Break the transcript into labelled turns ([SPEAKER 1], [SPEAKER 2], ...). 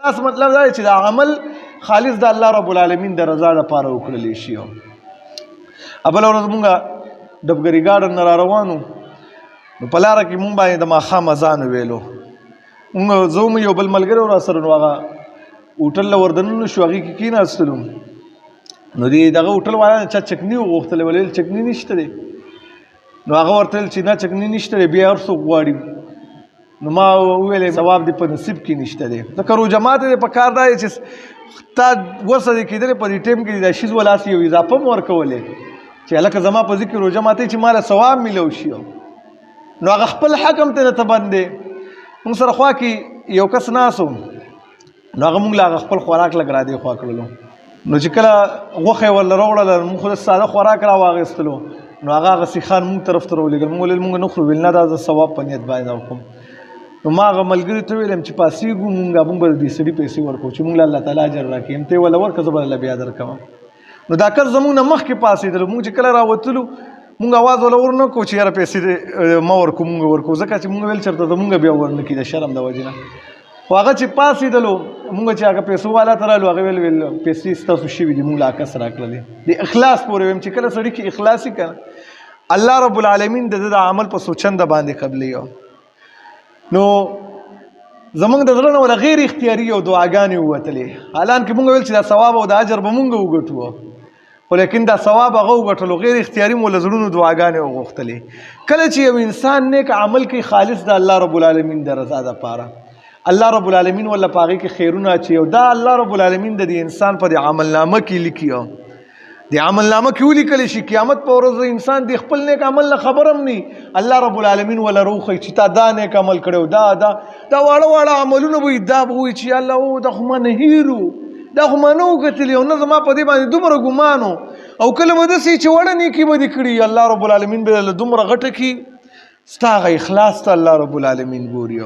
[SPEAKER 1] اس مطلب دا چې دا عمل خالص د الله رب العالمین د رضا لپاره وکړل شي. بله ورځ مونږ ډبګري ګارډن نه را روانو نو په لاره کې مونږ باندې د ماښام اذان ویلو. مونږ زه هم یو بل ملګری ور سره نو هغه هوټل له ور دننه شو، هغې کې کېناستلو نو دې دغه هوټل والا چا چکني وغوښتلی، ویل چکني نشته دی. نو هغه ورته ویل چې نه چکني نشته دی، بیا هر څوک غواړي. نو ما وویلې ثواب دې په نصیب کې نشته دی. ځکه روژه ماته دې په کار دا دی چې تا وسه دې کېدلې په دې ټایم کې دا شیز ولاسې یو اضافه هم ورکولې چې هلکه زما په ذکر روژه ماتې چې ماله ثواب میلو شي. نو هغه خپل حق هم ته بند دی. موږ سره خوا کې یو کس ناست و، نو هغه موږ له هغه خپل خوراک لږ را دې خوا کړلو. نو چې کله غوښه یې ورله راوړله موږ خو د ساده خوراک را واخیستلو، نو هغه سیخان موږ طرف ته راولېږل. موږ ویل موږ نه خورو، ویل نه دا زه ثواب په نیت باندې وکړم. نو ما هغه ملګري ته ویلم چې پاسېږو موږ به دې سړي پیسې ورکړو چې موږ له الله تعالی اجر راکړي. ته یې وله ورکړه زه به له بیا درکوم. نو دا کس زموږ نه مخکې پاسېدلو. موږ چې کله راوتلو موږ اواز وله ور نه کړو چې یاره پیسې مه ورکړو، موږ ورکړو، ځکه چې موږ ویل چېرته زموږ بیا ورنه کړي د شرم د وجې نه. خو هغه چې پاسېدلو موږ چې هغه پیسو والا ته رالو، هغه ویل پیسې ستاسو شوي دي، موږ له عکس راکړلې. د اخلاص پورې ویم چې کله سړي کې اخلاص وي که الله رب العالمین د ده د عمل په سوچنده باندې قبلوي. نو زمونږ د زړه نه وله غیر اختیاري یو دعاګانې ووتلې، حالانکې موږ ویل چې دا ثواب او د اجر به موږ وګټو، خو لیکن دا ثواب هغه وګټلو، غیر اختیاري مو له زړونو دعاګانې وغوښتلې. کله چې یو انسان نیک عمل کوي خالص د الله رب العالمین د رضا دپاره، الله رب العالمین ورله په هغې کې خیرونه اچوي، او دا الله رب العالمین د دې انسان په د عملنامه کې لیکي. د عملنامه کې ولیکلی شي قیامت په ورځ انسان د خپل نیک عمل نه خبر هم نه، الله رب العالمین وله روښیي چې تا دا نیک عمل کړی، دا واړه واړه عملونه به وي، دا به وایي چې الله او دا خو ما نه هیرو، دا خو ما نه وکتلي، او نه زما په دې باندې دومره ګمان و. او کله به داسې چې وړه نیکي به دې کړي، الله رب العالمین به له دومره غټه کړي. ستا هغه اخلاص ته الله رب العالمین ګوري.